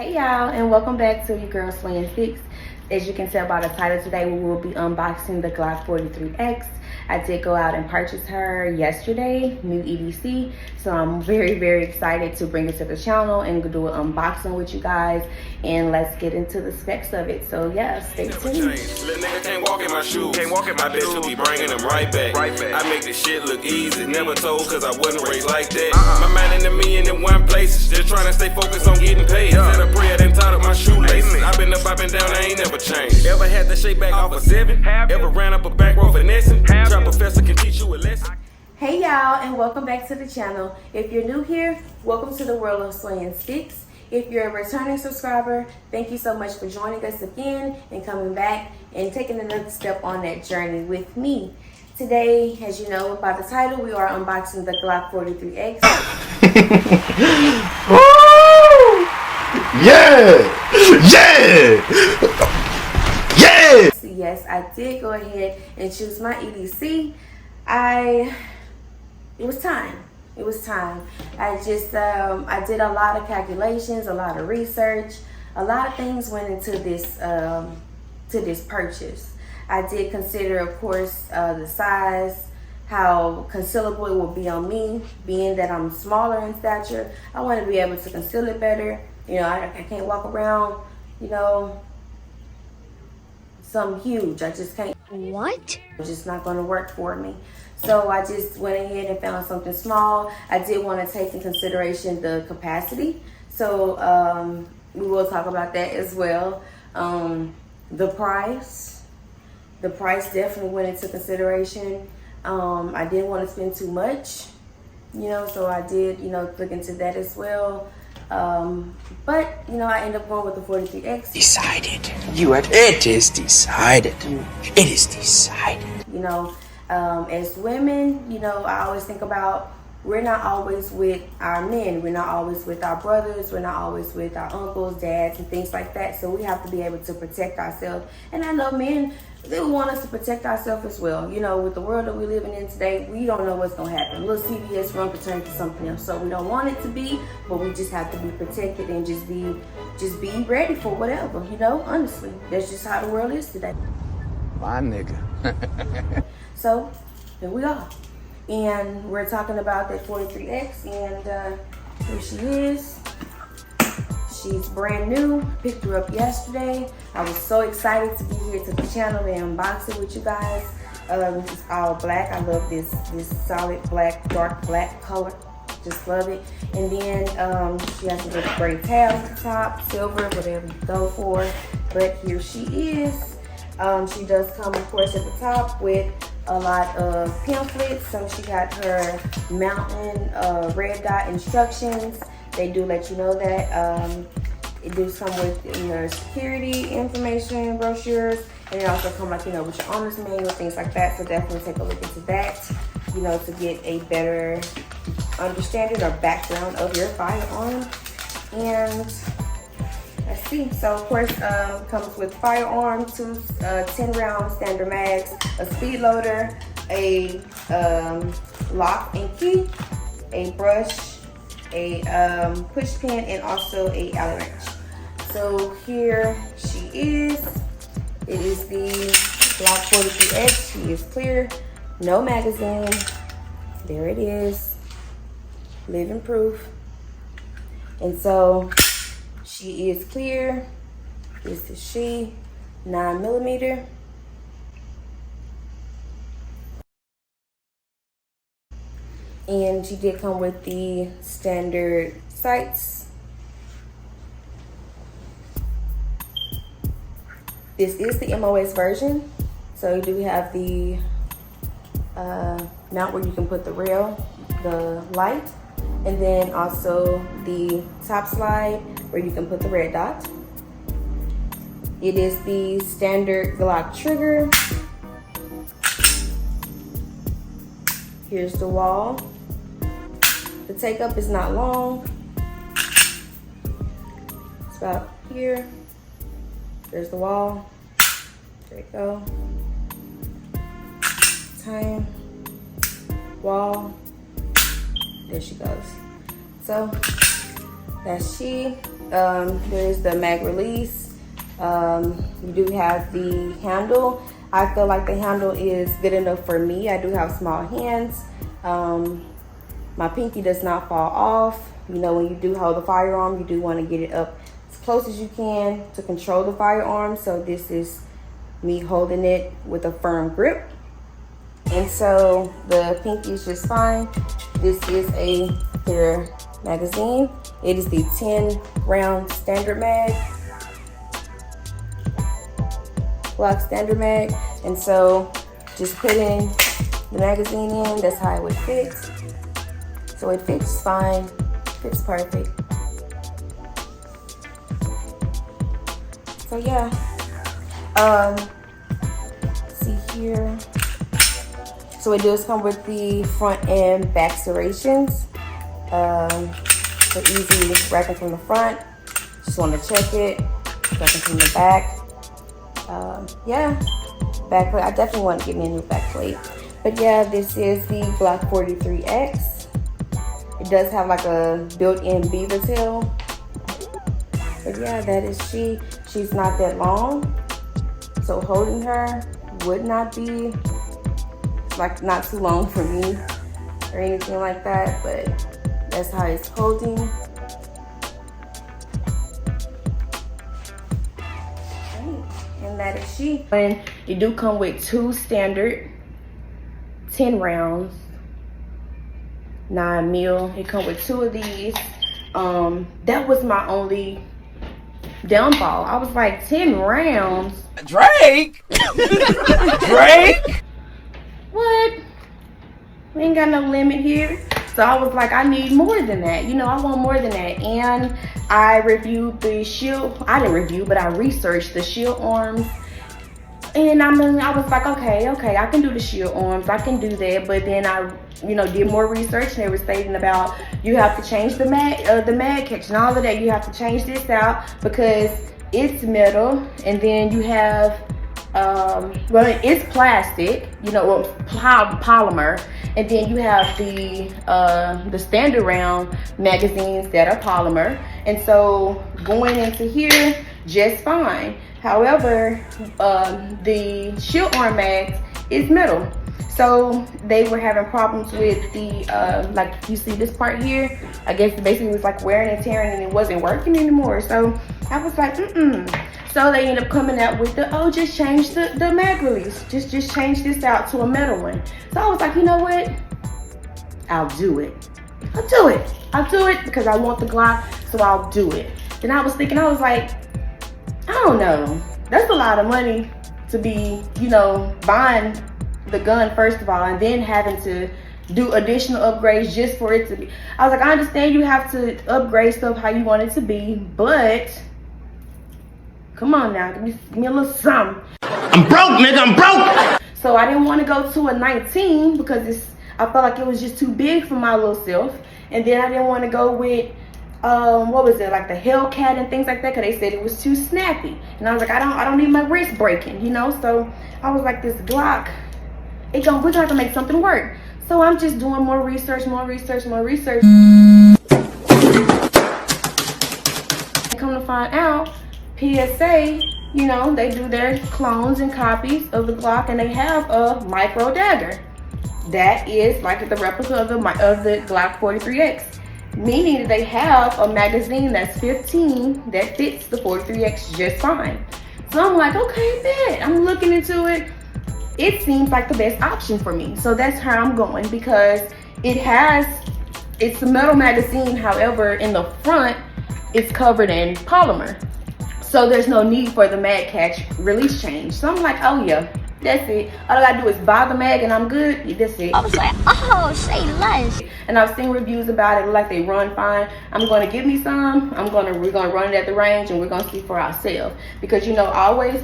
Hey y'all, and welcome back to your girl Swaying Six. As you can tell by the title today, we will be unboxing the Glock 43x. I did go out and purchase her yesterday, new EDC. So I'm very excited to bring it to the channel and do an unboxing with you guys. And let's get into the specs of it. So yeah, stay tuned. Little nigga can't walk in my shoes. I bet you'll be bringing them right back. I make this shit look easy. Never told cause I wasn't raised like that. My mind in a million in one place. Just trying to stay focused on getting paid. Said a prayer, then tied up my shoelaces. I've been up and down, I ain't never changed. Ever had that shake back off a 7? Ever ran up a back row finessing? Trap professor can teach you a lesson. Hey y'all, and welcome back to the channel. If you're new here, welcome to the world of Swaying Sticks. If you're a returning subscriber, thank you so much for joining us again and coming back and taking another step on that journey with me. Today, as you know by the title, we are unboxing the Glock 43x. Yeah! Yes, I did go ahead and choose my EDC. It was time. It was time. I did a lot of calculations, a lot of research, a lot of things went into this purchase. I did consider, of course, the size, how concealable it will be on me, being that I'm smaller in stature. I want to be able to conceal it better. You know, I can't walk around, you know, something huge. I just can't. What? It's just not going to work for me. So I just went ahead and found something small. I did want to take in consideration the capacity. So we will talk about that as well. The price definitely went into consideration. I didn't want to spend too much, you know, so I did, you know, look into that as well. But, you know, I ended up going with the 43x. Decided. It is decided. It is decided. You know, as women, you know, I always think about, we're not always with our men. We're not always with our brothers. We're not always with our uncles, dads, and things like that. So we have to be able to protect ourselves. And I know men, they want us to protect ourselves as well. You know, with the world that we're living in today, we don't know what's going to happen. A little CVS run could turn to something else. So we don't want it to be, but we just have to be protected and just be ready for whatever, you know, honestly. That's just how the world is today. My nigga. So, here we are. And we're talking about that 43x, and here she is. She's brand new. Picked her up yesterday. I was so excited to be here to the channel and unbox it with you guys. It's all black. I love this solid black, dark black color. Just love it. And then she has a little gray tab at the top, silver, whatever you go for. But here she is. She does come, of course, at the top with a lot of pamphlets. So she got her mountain red dot instructions. They do let you know that. It does come with your security information, brochures, and it also come like, you know, with your owner's manual, things like that. So definitely take a look into that, you know, to get a better understanding or background of your firearm. And let's see. So of course, comes with firearm, 10-round standard mags, a speed loader, a lock and key, a brush, a push pin, and also a Allen wrench. So here she is. It is the Glock 43x. She is clear, no magazine. There it is, living proof. And so she is clear. This is she, 9mm. And she did come with the standard sights. This is the MOS version. So you do have the mount where you can put the rail, the light, and then also the top slide where you can put the red dot. It is the standard Glock trigger. Here's the wall. The take up is not long. It's about here. There's the wall. There you go. Time. Wall. There she goes. So that's she. there's the mag release. You do have the handle. I feel like the handle is good enough for me. I do have small hands. My pinky does not fall off. You know, when you do hold the firearm, you do want to get it up as close as you can to control the firearm. So this is me holding it with a firm grip. And so the pinky is just fine. This is a clear magazine. It is the 10 round standard mag. Glock standard mag. And so just putting the magazine in, that's how it would fit. So it fits fine, fits perfect. So yeah, see here. So it does come with the front and back serrations. So easy racking from the front. Just want to check it. Racking from the back. Yeah, back plate. I definitely want to get me a new back plate. But yeah, this is the Glock 43x. It does have like a built-in beaver tail. But yeah, that is she. She's not that long. So holding her would not be like not too long for me or anything like that, but that's how it's holding. And that is she. And you do come with 2 standard 10 rounds, 9 mil. It come with 2 of these. That was my only downfall. I was like, 10 rounds. Drake? Drake? What? We ain't got no limit here. So I was like, I need more than that. You know, I want more than that. And I reviewed the shield. I didn't review, but I researched the shield arms. And I was like, okay, I can do the shield arms. I can do that. But then I, did more research, and they were stating about you have to change the mag catch and all of that. You have to change this out because it's metal. And then you have, well, it's plastic, polymer. And then you have the standard round magazines that are polymer. And so going into here, just fine. However, the shield arm mags is metal. So they were having problems with the, like you see this part here, I guess basically it was like wearing and tearing and it wasn't working anymore. So I was like, So they ended up coming out with just change the mag release. Just change this out to a metal one. So I was like, you know what? I'll do it. I'll do it because I want the Glock, so I'll do it. Then I was thinking, I was like, I don't know. That's a lot of money to be, buying the gun first of all, and then having to do additional upgrades just for it to be. I was like, I understand you have to upgrade stuff how you want it to be, but come on now, give me a little something. I'm broke, nigga, I'm broke! So I didn't want to go to a 19 because I felt like it was just too big for my little self. And then I didn't want to go with, what was it, like the Hellcat and things like that, because they said it was too snappy. And I was like, I don't need my wrist breaking, So I was like, this Glock, we're gonna have to make something work. So I'm just doing more research. And come to find out, PSA, they do their clones and copies of the Glock, and they have a micro dagger. That is like the replica of the Glock 43x, meaning that they have a magazine that's 15 that fits the 43x just fine. So I'm like, okay, bet. I'm looking into it. It seems like the best option for me. So that's how I'm going, because it's a metal magazine. However, in the front, it's covered in polymer. So there's no need for the mag catch release change. So I'm like, oh yeah, that's it. All I gotta do is buy the mag and I'm good. That's it. I was like, oh, say less. And I've seen reviews about it, like they run fine. I'm gonna give me some. We're gonna run it at the range and we're gonna see for ourselves. Because we always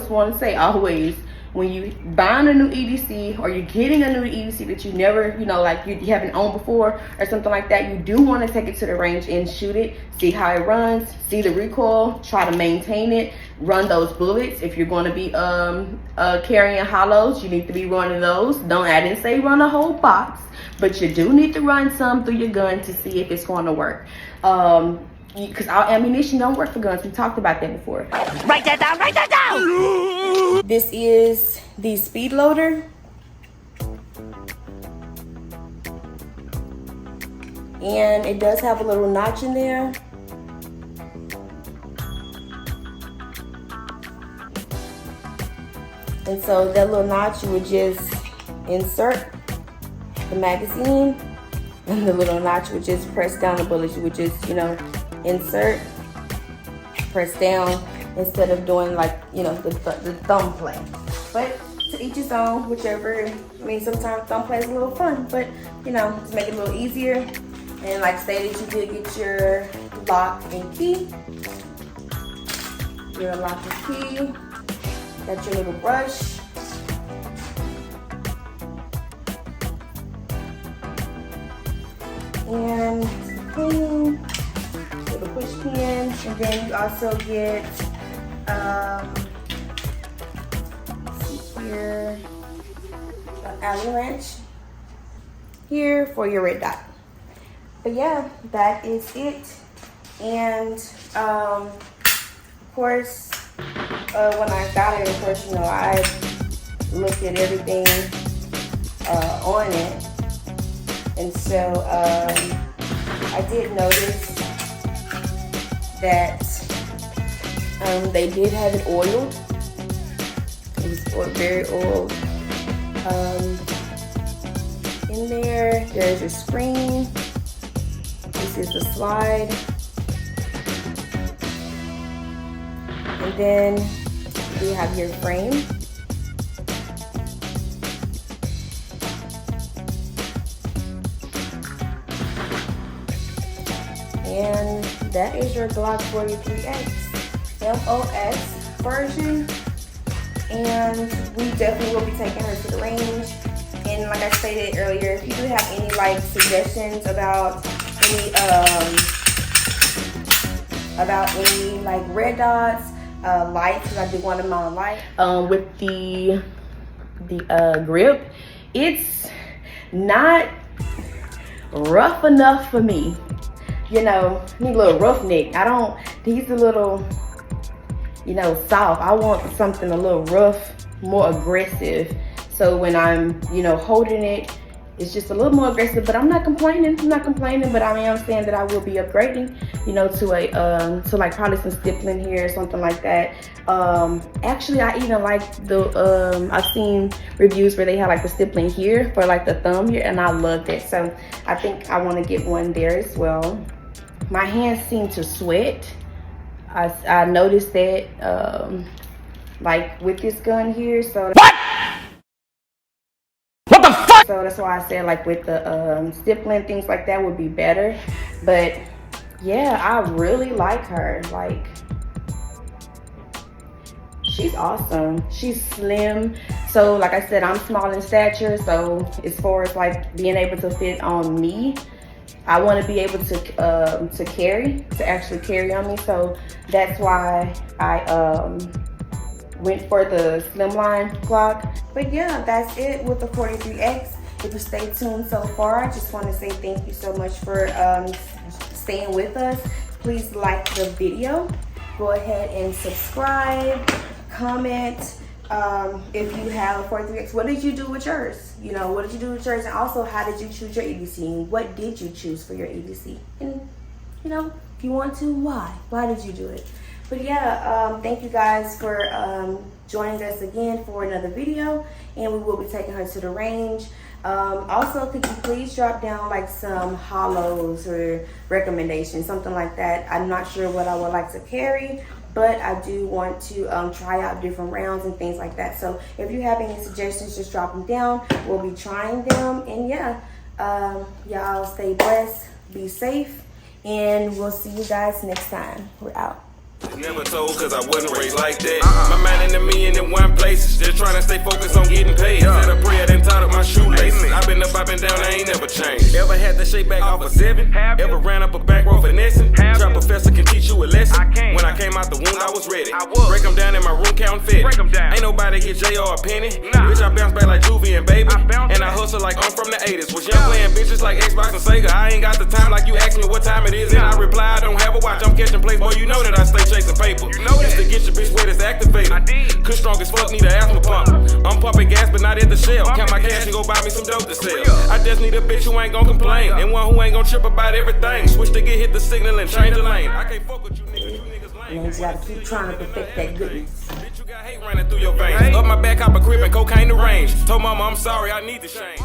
want to say, always, when you buying a new EDC or you're getting a new EDC that you never, like you haven't owned before or something like that, you do want to take it to the range and shoot it, see how it runs, see the recoil, try to maintain it, run those bullets. If you're going to be carrying hollows, you need to be running those. I didn't say run a whole box, but you do need to run some through your gun to see if it's going to work. because our ammunition don't work for guns. We talked about that before. Write that down, write that down! This is the speed loader. And it does have a little notch in there. And so that little notch, you would just insert the magazine, and the little notch would just press down the bullets. You would just, you know, insert, press down, instead of doing like, you know, the thumb play. But to each his own, whichever. I mean, sometimes thumb play is a little fun, but you know, to make it a little easier. And like stated, you did get your lock and key. Your lock and key. Got your little brush. And clean, little push pin, and then you also get let's see here, an Allen wrench here for your red dot. But yeah, that is it. And of course, when I got it, of course, you know, I looked at everything on it. And so I did notice that they did have it oiled. It was very oiled. In there, there's your screen. This is the slide. And then you have your frame. And that is your Glock 43x MOS version. And we definitely will be taking her to the range. And like I stated earlier, if you do have any like suggestions about any like red dots, lights, because I do want them on light. With the grip, it's not rough enough for me. You know, need a little roughneck. I don't, these a little, you know, soft. I want something a little rough, more aggressive. So when I'm, you know, holding it, it's just a little more aggressive, but I'm not complaining, but I am saying that I will be upgrading, you know, to a, to like probably some stippling here or something like that. Actually, I even like the, I've seen reviews where they have like the stippling here for like the thumb here, and I love that. So I think I want to get one there as well. My hands seem to sweat. I noticed that, like with this gun here, so. What? What the fuck? So that's why I said like with the stippling, things like that would be better. But yeah, I really like her. Like, she's awesome. She's slim. So like I said, I'm small in stature. So as far as like being able to fit on me, I want to be able to actually carry on me. So that's why I went for the slimline Glock. But yeah, that's it with the 43x. If you stay tuned so far, I just want to say thank you so much for staying with us. Please like the video. Go ahead and subscribe, comment. If you have a 43x, what did you do with yours? You know, what did you do with yours? And also, how did you choose your EDC? And what did you choose for your EDC? And, you know, if you want to, why? Why did you do it? But yeah, thank you guys for joining us again for another video. And we will be taking her to the range. Also, could you please drop down like some hollows or recommendations, something like that. I'm not sure what I would like to carry, but I do want to try out different rounds and things like that. So if you have any suggestions, just drop them down. We'll be trying them. And yeah, y'all stay blessed, be safe, and we'll see you guys next time. We're out. Never told cause I wasn't raised like that. My mind in a million and one places. Just trying to stay focused on getting paid. Said a prayer, then tied up my shoelaces. I've been up, I've been down, I ain't never changed. Ever had the shape back off a 7? Ever ran up a back row finessing? Trap professor can teach you a lesson. When I came out the wound, I was ready. Break them down in my room, counting fit. Ain't nobody get J or a penny. Bitch, I bounce back like Juvie and Baby. And I hustle like I'm from the 80s. Was young playing bitches like Xbox and Sega. I ain't got the time like you ask me what time it is. And I reply, I don't have a watch, I'm catching plays. Boy, you know that I stay chasing paper. Used to get your bitch wet as activated. Could strong as fuck, need an asthma pump. I'm pumping gas, but not at the shell. Count my cash and go buy me some dope to sell. I just need a bitch who ain't gon' complain. And one who ain't gon' trip about everything. Switch to get hit the signal and change the lane. I can't fuck with you niggas, you niggas lame. You gotta keep trying to perfect that goodness. Bitch, you got hate running through your veins. Up my back, hop a crib and cocaine the range. Told mama I'm sorry, I need to change.